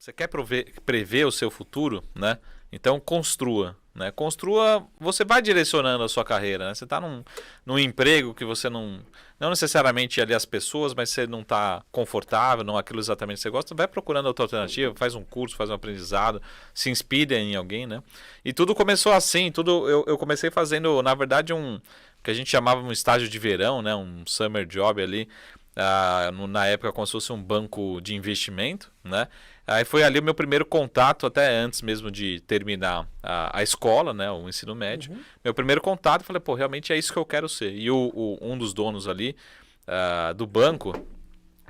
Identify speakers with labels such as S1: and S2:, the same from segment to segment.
S1: Você quer prever o seu futuro, né? Então construa, né? Construa, você vai direcionando a sua carreira, né? Você está num emprego que você não necessariamente ali as pessoas, mas você não está confortável, não é aquilo exatamente que você gosta, vai procurando outra alternativa, faz um curso, faz um aprendizado, se inspira em alguém, né? E tudo começou assim, eu comecei fazendo, na verdade, que a gente chamava um estágio de verão, né? Um summer job ali, na época como se fosse um banco de investimento, né? Aí foi ali o meu primeiro contato, até antes mesmo de terminar a escola, né, o ensino médio.
S2: Uhum.
S1: Meu primeiro contato, falei, pô, realmente é isso que eu quero ser. E um dos donos ali do banco,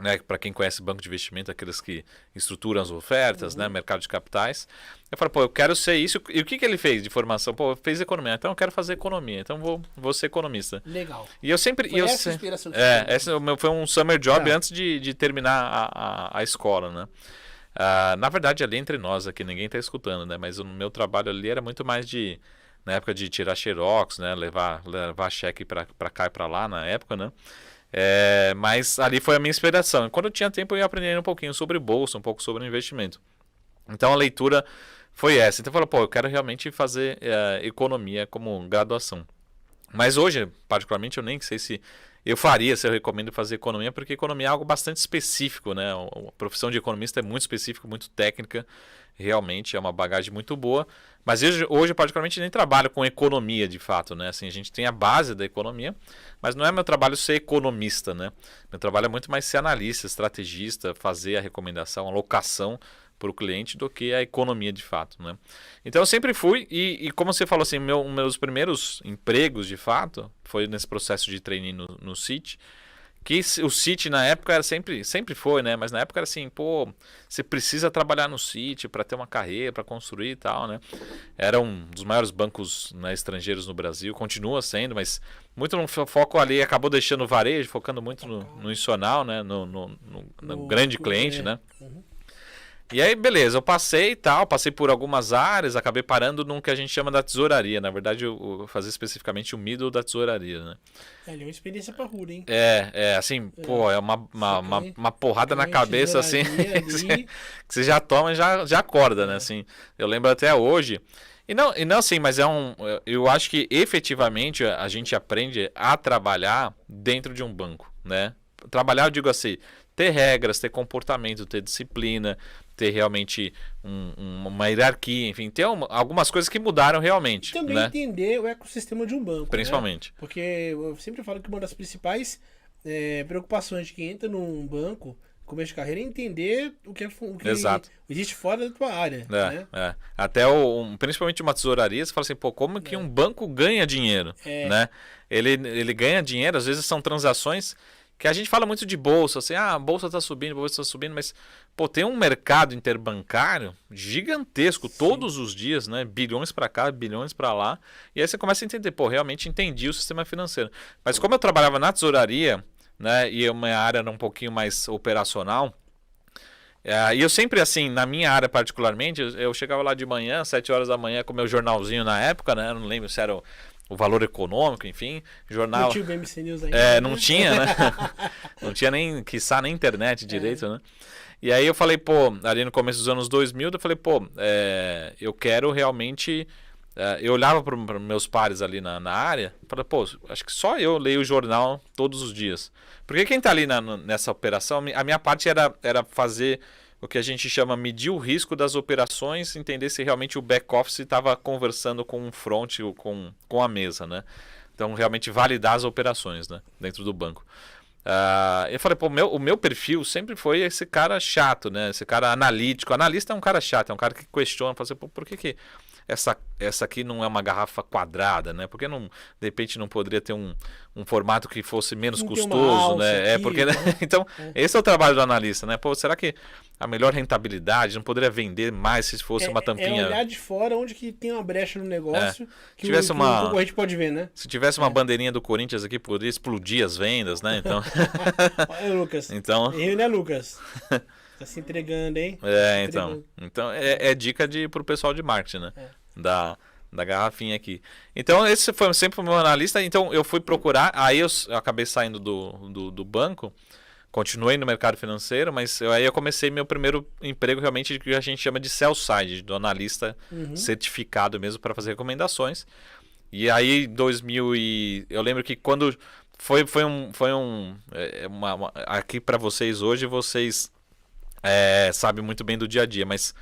S1: né, para quem conhece banco de investimento, aqueles que estruturam as ofertas, né, mercado de capitais, eu falei, pô, eu quero ser isso. E o que ele fez de formação? Pô, fez economia, então eu quero fazer economia, então vou ser economista.
S2: Legal.
S1: E eu sempre...
S2: Foi essa a inspiração que
S1: esse foi um summer job antes de terminar a escola, né. Na verdade, ali entre nós aqui, ninguém está escutando, né? Mas o meu trabalho ali era muito mais na época de tirar xerox, né? Levar cheque para cá e para lá na época, né? Mas ali foi a minha inspiração. Quando eu tinha tempo, eu ia aprendendo um pouquinho sobre bolsa, um pouco sobre investimento. Então a leitura foi essa. Então eu falei, pô, eu quero realmente fazer economia como graduação. Mas hoje, particularmente, eu nem sei se eu recomendo fazer economia, porque economia é algo bastante específico, né? A profissão de economista é muito específica, muito técnica, realmente é uma bagagem muito boa. Mas hoje particularmente, nem trabalho com economia de fato, né? Assim, a gente tem a base da economia, mas não é meu trabalho ser economista, né? Meu trabalho é muito mais ser analista, estrategista, fazer a recomendação, a alocação para o cliente do que a economia de fato, né? Então eu sempre fui e como você falou assim, meus primeiros empregos de fato foi nesse processo de trainee no Citi, que o Citi na época era sempre foi, né? Mas na época era assim, pô, você precisa trabalhar no Citi para ter uma carreira, para construir e tal, né? Era um dos maiores bancos, né, estrangeiros no Brasil, continua sendo, mas muito no foco ali, acabou deixando o varejo, focando muito no institucional, né? No grande cliente, né?
S2: Uhum.
S1: E aí, beleza, eu passei e tal, passei por algumas áreas, acabei parando num que a gente chama da tesouraria. Na verdade, eu fazia especificamente o middle da tesouraria, né?
S2: É uma experiência pra rua, hein?
S1: Assim, pô, é uma porrada na cabeça, assim, que você já toma e já acorda, né? Assim, eu lembro até hoje. E não assim, mas eu acho que efetivamente a gente aprende a trabalhar dentro de um banco, né? Trabalhar, eu digo assim, ter regras, ter comportamento, ter disciplina, ter realmente uma hierarquia, enfim, ter algumas coisas que mudaram realmente.
S2: E também
S1: né?
S2: entender o ecossistema de um banco.
S1: Principalmente.
S2: Né? Porque eu sempre falo que uma das principais preocupações de quem entra num banco, começo de carreira, é entender o que
S1: Exato.
S2: existe fora da tua área. Né?
S1: Até principalmente uma tesouraria, você fala assim, pô, como que um banco ganha dinheiro? Né? Ele ganha dinheiro, às vezes são transações que a gente fala muito de bolsa, assim, a bolsa está subindo, mas, pô, tem um mercado interbancário gigantesco. Sim. Todos os dias, né? Bilhões para cá, bilhões para lá. E aí você começa a entender, pô, realmente entendi o sistema financeiro. Mas como eu trabalhava na tesouraria, né, e a minha área era um pouquinho mais operacional, e eu sempre, assim, na minha área particularmente, eu chegava lá de manhã, 7 horas da manhã, com o meu jornalzinho na época, né? Eu não lembro se era o Valor Econômico, enfim, jornal...
S2: Não tinha o BMC News ainda.
S1: Não tinha, né? Não tinha nem, quiçá, nem internet direito, né? E aí eu falei, pô, ali no começo dos anos 2000, eu falei, pô, eu quero realmente... eu olhava para os meus pares ali na área, falei, pô, acho que só eu leio o jornal todos os dias. Porque quem está ali nessa operação, a minha parte era fazer... o que a gente chama medir o risco das operações, entender se realmente o back-office estava conversando com o front, com a mesa, né? Então, realmente validar as operações, né? Dentro do banco. Eu falei, pô, o meu perfil sempre foi esse cara chato, né? Esse cara analítico. Analista é um cara chato, é um cara que questiona, fala assim, pô, por que essa aqui não é uma garrafa quadrada, né? Por que não, de repente não poderia ter um formato que fosse menos
S2: não
S1: custoso, né? Porque, né? Então, esse é o trabalho do analista, né? Pô, será que a melhor rentabilidade não poderia vender mais se fosse uma tampinha?
S2: É olhar de fora onde que tem uma brecha no negócio que
S1: tivesse
S2: o concorrente pode ver, né?
S1: Se tivesse uma bandeirinha do Corinthians aqui, poderia explodir as vendas, né? Então...
S2: Olha, Lucas.
S1: Então...
S2: Eu, né, Lucas? Tá se entregando, hein?
S1: Então é dica pro pessoal de marketing, né? Da garrafinha aqui. Então esse foi sempre o meu analista. Então eu fui procurar, aí eu acabei saindo do banco continuei no mercado financeiro, mas aí eu comecei meu primeiro emprego realmente que a gente chama de sell side, do analista certificado mesmo para fazer recomendações. E aí, 2000 eu lembro que quando aqui para vocês hoje, vocês sabem muito bem do dia a dia, mas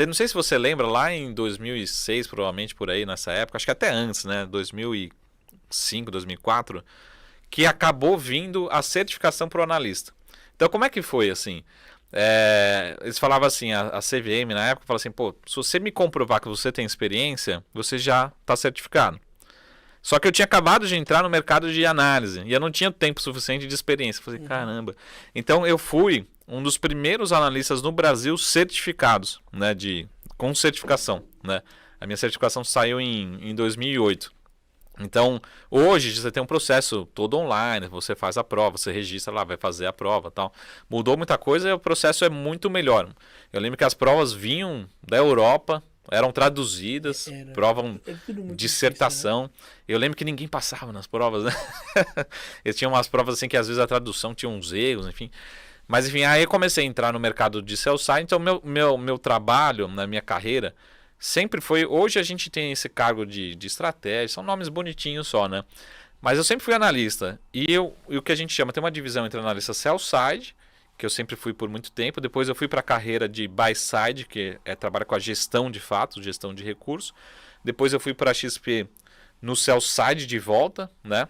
S1: não sei se você lembra, lá em 2006, provavelmente por aí nessa época, acho que até antes, né, 2005, 2004, que acabou vindo a certificação para o analista. Então, como é que foi assim? Eles falavam assim, a CVM na época falava assim, pô, se você me comprovar que você tem experiência, você já está certificado. Só que eu tinha acabado de entrar no mercado de análise e eu não tinha tempo suficiente de experiência. Eu falei, caramba. Então eu fui um dos primeiros analistas no Brasil certificados, né, com certificação, né? A minha certificação saiu em 2008. Então, hoje você tem um processo todo online, você faz a prova, você registra lá, vai fazer a prova, tal. Mudou muita coisa e o processo é muito melhor. Eu lembro que as provas vinham da Europa, eram traduzidas, prova dissertação. Difícil, né? Eu lembro que ninguém passava nas provas, né? Eles tinham umas provas assim que às vezes a tradução tinha uns erros, enfim. Mas enfim, aí eu comecei a entrar no mercado de sell side, então meu trabalho na minha carreira sempre foi... Hoje a gente tem esse cargo de estratégia, são nomes bonitinhos só, né? Mas eu sempre fui analista. E o que a gente chama, tem uma divisão entre analista sell side, que eu sempre fui por muito tempo. Depois eu fui para a carreira de buy side, que trabalha com a gestão de fato, gestão de recursos. Depois eu fui para a XP no sell side de volta, né?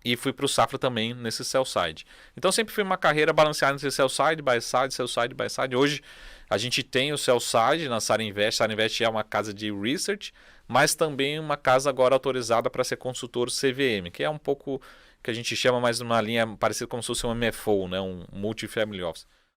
S1: E fui para o Safra também nesse sell side. Então sempre foi uma carreira balanceada entre sell side, buy side, sell side, buy side. Hoje a gente tem o sell side na Sara Invest. Sara Invest é uma casa de research, mas também uma casa agora autorizada para ser consultor CVM, que é um pouco que a gente chama mais numa linha parecida como se fosse um MFO, né? Um Multifamily Office.